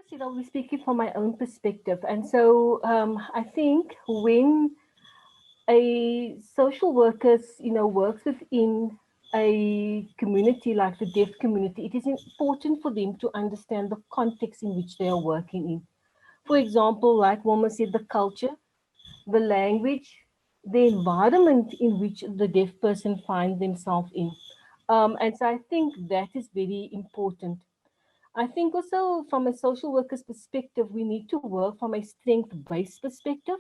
said, I'll be speaking from my own perspective. And so I think when a social worker, works within a community like the deaf community, it is important for them to understand the context in which they are working in. For example, like Wilma said, the culture, the language, the environment in which the deaf person finds themselves in. And so I think that is very important. I think also from a social worker's perspective, we need to work from a strength-based perspective,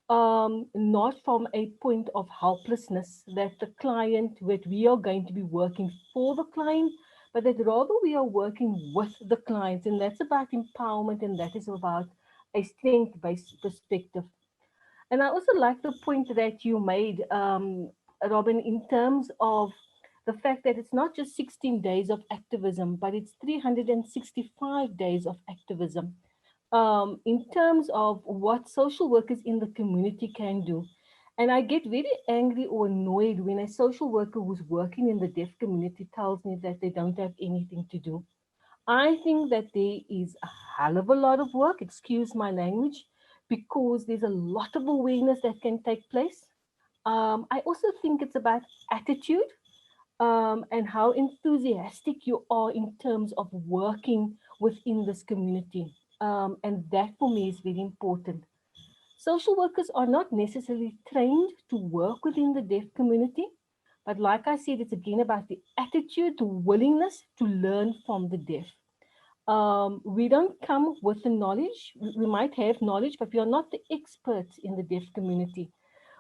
not from a point of helplessness that the client, that we are going to be working for the client, but that rather we are working with the clients, and that's about empowerment, and that is about a strength-based perspective. And I also like the point that you made, Robin, in terms of the fact that it's not just 16 days of activism, but it's 365 days of activism. In terms of what social workers in the community can do. And I get very angry or annoyed when a social worker who's working in the deaf community tells me that they don't have anything to do. I think that there is a hell of a lot of work, excuse my language, because there's a lot of awareness that can take place. I also think it's about attitude, and how enthusiastic you are in terms of working within this community. And that for me is very important. Social workers are not necessarily trained to work within the deaf community, but like I said, it's again about the attitude, the willingness to learn from the deaf. We don't come with the knowledge. We might have knowledge, but we are not the experts in the deaf community.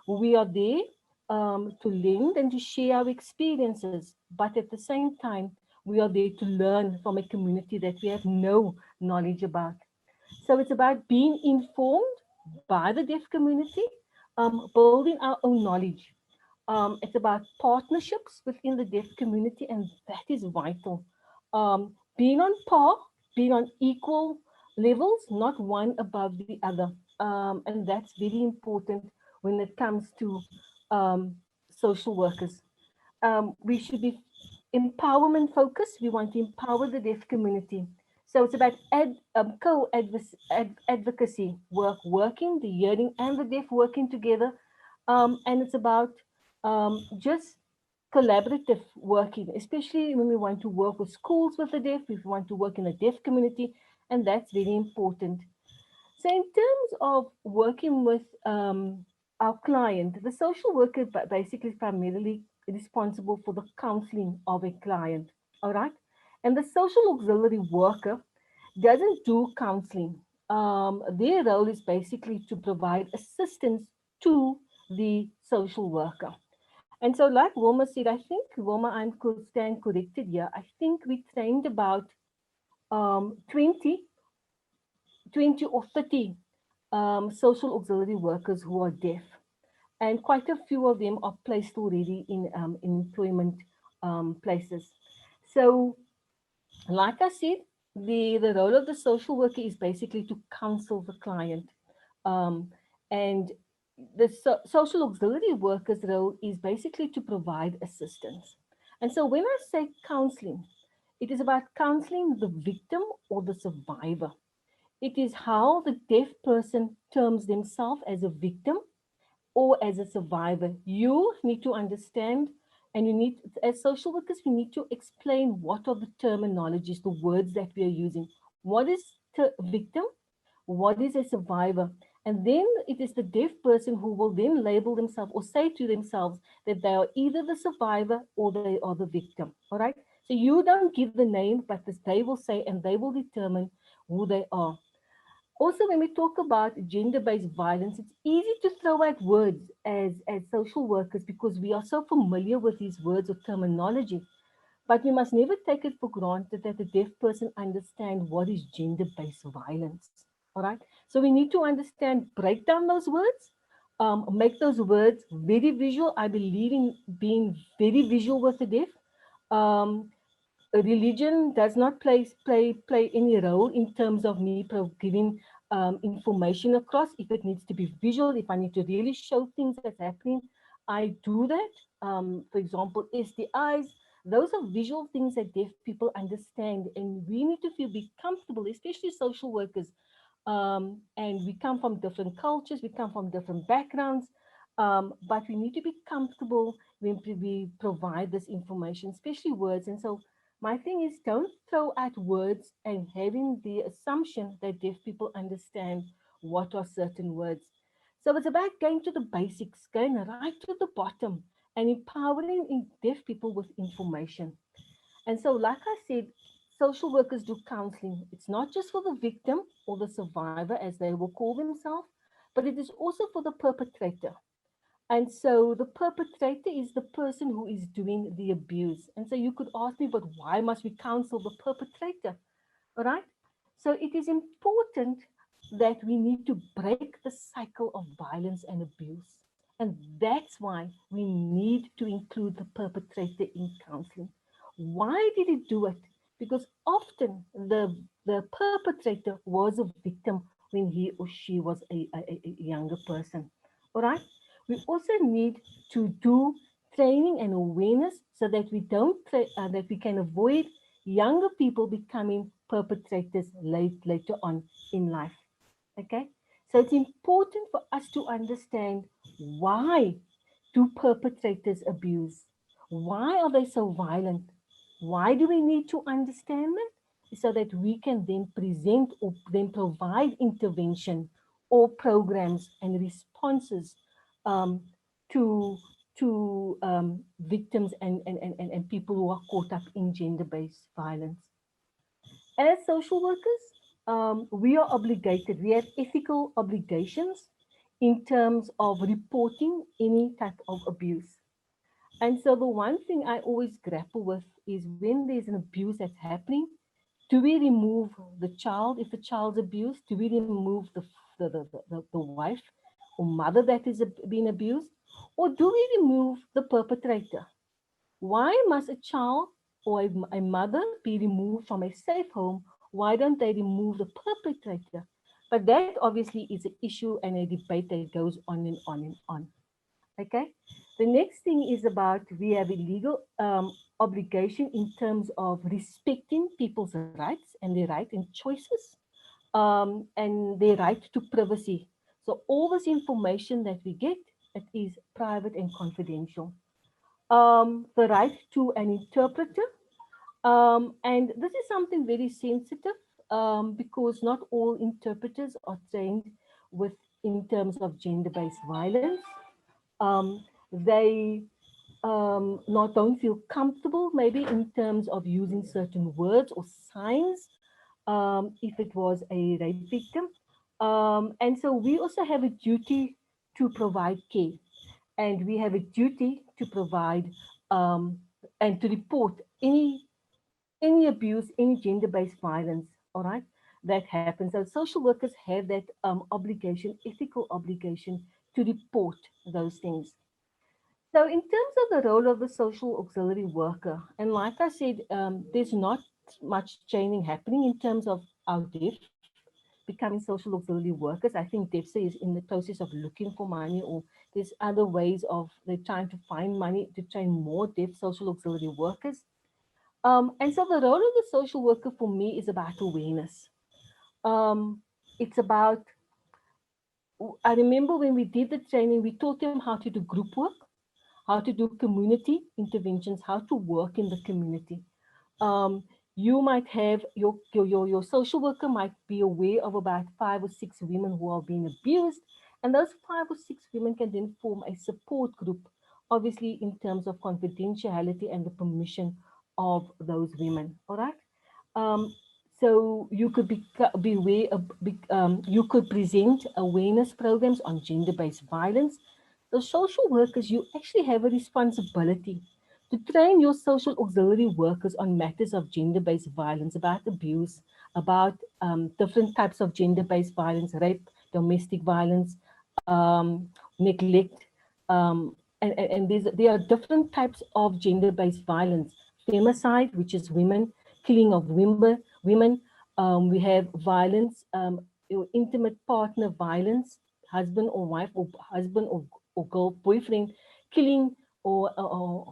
We are there to lend and to share our experiences, but at the same time, we are there to learn from a community that we have no knowledge about. So it's about being informed by the deaf community, building our own knowledge. It's about partnerships within the deaf community, and that is vital. Being on par, being on equal levels, not one above the other. And that's very important when it comes to social workers. We should be empowerment focused. We want to empower the deaf community. So it's about co-advocacy work, working, the hearing and the deaf working together. And it's about just collaborative working, especially when we want to work with schools with the deaf, if we want to work in the deaf community, and that's very important. So in terms of working with our client, the social worker basically is primarily responsible for the counseling of a client, all right? And the social auxiliary worker doesn't do counseling. Their role is basically to provide assistance to the social worker. And so, like Wilma said, I think, Wilma, I could stand corrected here. I think we trained about 20 or 30 social auxiliary workers who are deaf, and quite a few of them are placed already in employment places. So, like I said, the role of the social worker is basically to counsel the client. Um, and the social auxiliary worker's role is basically to provide assistance. And so when I say counseling, it is about counseling the victim or the survivor. It is how the deaf person terms themselves as a victim or as a survivor. You need to understand, and you need, as social workers, we need to explain what are the terminologies, the words that we are using. What is victim? What is a survivor? And then it is the deaf person who will then label themselves or say to themselves that they are either the survivor or they are the victim. All right. So you don't give the name, but this, they will say and they will determine who they are. Also, when we talk about gender-based violence, it's easy to throw out words as social workers because we are so familiar with these words or terminology. But we must never take it for granted that the deaf person understands what is gender-based violence. All right. So we need to understand, break down those words, make those words very visual. I believe in being very visual with the deaf. Um, Religion does not play any role in terms of me giving information across. If it needs to be visual, if I need to really show things that's happening, I do that. For example, STIs. Those are visual things that deaf people understand, and we need to feel be comfortable, especially social workers. And we come from different cultures, we come from different backgrounds, but we need to be comfortable when we provide this information, especially words. And so, my thing is, don't throw out words and having the assumption that deaf people understand what are certain words. So it's about going to the basics, going right to the bottom, and empowering deaf people with information. And so, like I said, social workers do counseling. It's not just for the victim or the survivor, as they will call themselves, but it is also for the perpetrator. And so, the perpetrator is the person who is doing the abuse. And so, you could ask me, but why must we counsel the perpetrator? All right. So, it is important that we need to break the cycle of violence and abuse. And that's why we need to include the perpetrator in counseling. Why did he do it? Because often the perpetrator was a victim when he or she was a younger person. All right. We also need to do training and awareness so that we don't that we can avoid younger people becoming perpetrators later on in life. Okay, so it's important for us to understand why do perpetrators abuse? Why are they so violent? Why do we need to understand that? So that we can then present or then provide intervention or programs and responses um, to victims and people who are caught up in gender-based violence. As social workers, we are obligated, we have ethical obligations in terms of reporting any type of abuse. And so the one thing I always grapple with is when there's an abuse that's happening, do we remove the child if the child's abused? Do we remove the wife or mother that is being abused? Or do we remove the perpetrator? Why must a child or a mother be removed from a safe home? Why don't they remove the perpetrator? But that obviously is an issue and a debate that goes on and on and on. Okay. The next thing is about we have a legal obligation in terms of respecting people's rights and their right and choices and their right to privacy. So all this information that we get, it is private and confidential. The right to an interpreter. And this is something very sensitive because not all interpreters are trained with in terms of gender-based violence. They not don't feel comfortable maybe in terms of using certain words or signs if it was a rape victim. And so we also have a duty to provide care, and we have a duty to provide um, and to report any abuse, any gender-based violence, all right, that happens. So social workers have that obligation, ethical obligation to report those things. So in terms of the role of the social auxiliary worker, and like I said, there's not much training happening in terms of our deaf becoming social auxiliary workers. I think DEFSA is in the process of looking for money, or there's other ways of they're trying to find money to train more deaf social auxiliary workers. And so the role of the social worker for me is about awareness. It's about, I remember when we did the training, we taught them how to do group work, how to do community interventions, how to work in the community. Um, you might have your social worker might be aware of about 5 or 6 women who are being abused, and those 5 or 6 women can then form a support group, obviously in terms of confidentiality and the permission of those women. All right. Um, so you could be aware of, you could present awareness programs on gender-based violence. The social workers, you actually have a responsibility to train your social auxiliary workers on matters of gender-based violence, about abuse, about different types of gender-based violence, rape, domestic violence, neglect, and there are different types of gender-based violence. Femicide, which is women, killing of women. We have violence, intimate partner violence, husband or wife, or husband or girl boyfriend killing or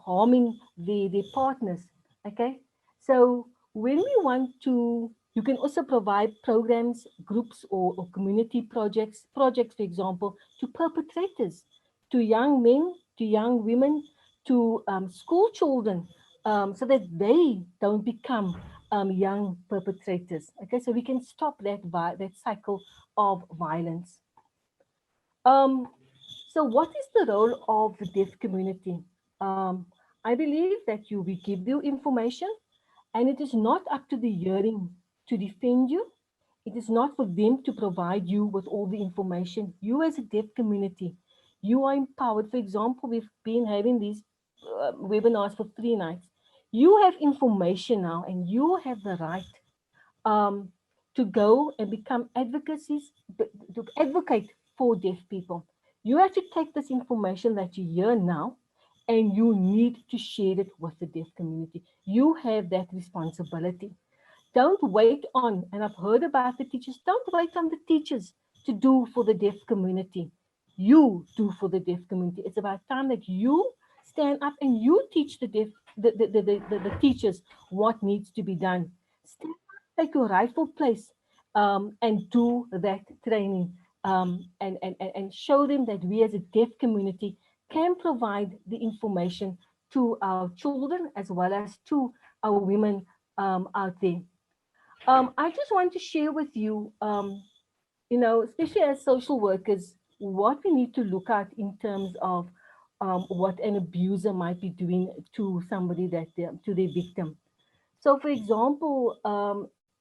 harming their partners. Okay, so when we want to, you can also provide programs, groups, or community projects, for example, to perpetrators, to young men, to young women, to school children, so that they don't become young perpetrators. Okay, so we can stop that cycle of violence. Um, so, what is the role of the deaf community? I believe that we give you information, and it is not up to the hearing to defend you. It is not for them to provide you with all the information. You, as a deaf community, you are empowered. For example, we've been having these webinars for 3 nights. You have information now, and you have the right um, to go and become advocacies, to advocate for deaf people. You have to take this information that you hear now, and you need to share it with the deaf community. You have that responsibility. Don't wait on, and I've heard about the teachers, don't wait on the teachers to do for the deaf community. You do for the deaf community. It's about time that you stand up and you teach the teachers what needs to be done. Stand up, take your rightful place, and do that training, and show them that we as a deaf community can provide the information to our children as well as to our women out there. I just want to share with you, especially as social workers, what we need to look at in terms of what an abuser might be doing to somebody to their victim. So, for example,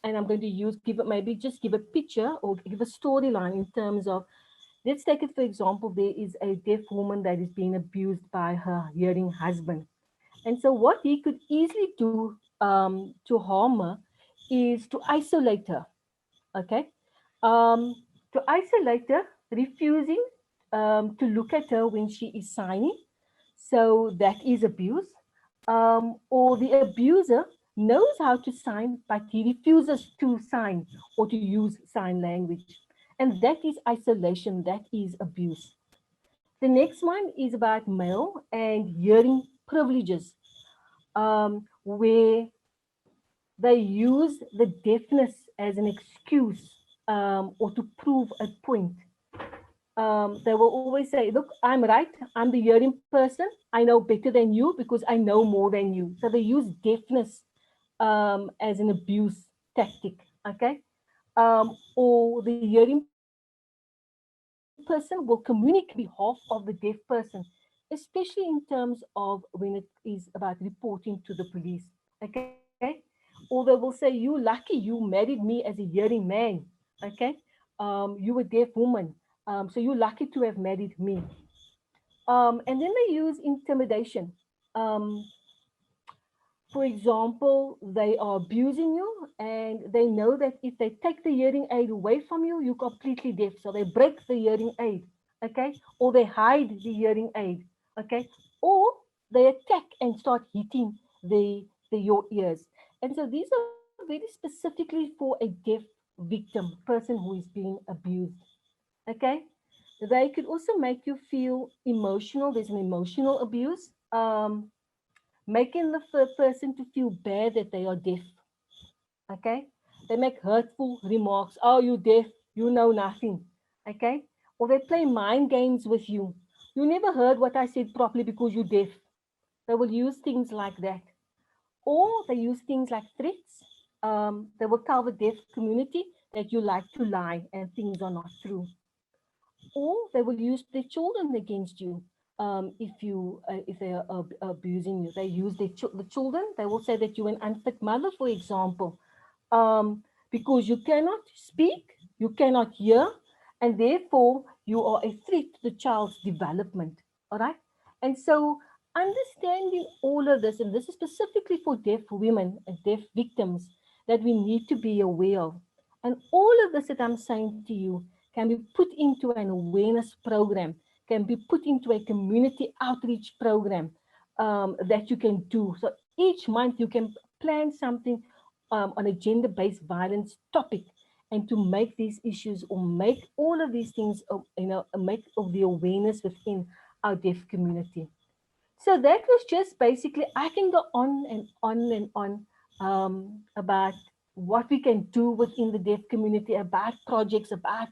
and I'm going to maybe just give a picture or give a storyline in terms of, let's take it for example, there is a deaf woman that is being abused by her hearing husband. And so, what he could easily do to harm her is to isolate her. Okay, um, to isolate her, refusing to look at her when she is signing. So that is abuse. Or the abuser knows how to sign, but he refuses to sign or to use sign language. And that is isolation, that is abuse. The next one is about male and hearing privileges, where they use the deafness as an excuse, or to prove a point. They will always say, look, I'm right. I'm the hearing person. I know better than you because I know more than you. So they use deafness as an abuse tactic. Okay. Or the hearing person will communicate on behalf of the deaf person, especially in terms of when it is about reporting to the police. Okay. Or they will say, you lucky you married me as a hearing man. Okay. You a deaf woman. So you're lucky to have married me. And then they use intimidation. Um, for example, they are abusing you and they know that if they take the hearing aid away from you, you're completely deaf. So they break the hearing aid, okay? Or they hide the hearing aid, okay? Or they attack and start hitting your ears. And so these are very specifically for a deaf victim, person who is being abused, okay? They could also make you feel emotional. There's an emotional abuse. Making the person to feel bad that they are deaf. Okay, they make hurtful remarks. Oh, you deaf, you know nothing. Okay, or they play mind games with you. You never heard what I said properly because you're deaf. They will use things like that, or they use things like threats. They will tell the deaf community that you like to lie and things are not true, or they will use their children against you. If they are abusing you, they use the children. They will say that you're an unfit mother, for example, because you cannot speak, you cannot hear, and therefore you are a threat to the child's development. All right, and so understanding all of this, and this is specifically for deaf women and deaf victims, that we need to be aware of, and all of this that I'm saying to you can be put into an awareness program, can be put into a community outreach program, that you can do. So each month you can plan something on a gender-based violence topic, and to make these issues or make all of these things, make of the awareness within our deaf community. So that was just basically, I can go on and on and on about what we can do within the deaf community, about projects, about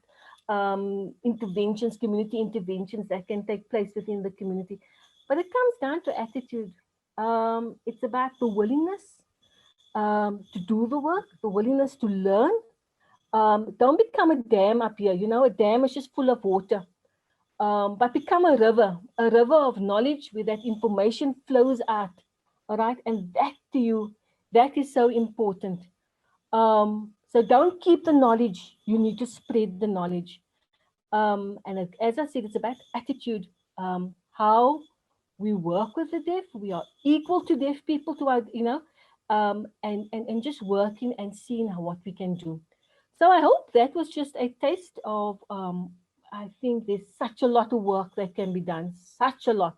interventions, community interventions that can take place within the community. But it comes down to attitude. It's about the willingness to do the work, the willingness to learn. Don't become a dam up here. You know, a dam is just full of water, but become a river of knowledge where that information flows out. All right. And that to you, that is so important. So don't keep the knowledge. You need to spread the knowledge. As I said, it's about attitude. How we work with the deaf. We are equal to deaf people to our, and just working and seeing what we can do. So I hope that was just a taste of, I think there's such a lot of work that can be done, such a lot.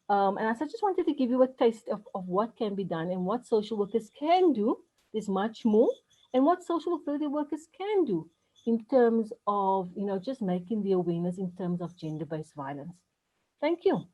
And I just wanted to give you a taste of what can be done and what social workers can do. There's much more, and what social workers can do in terms of, just making the awareness in terms of gender-based violence. Thank you.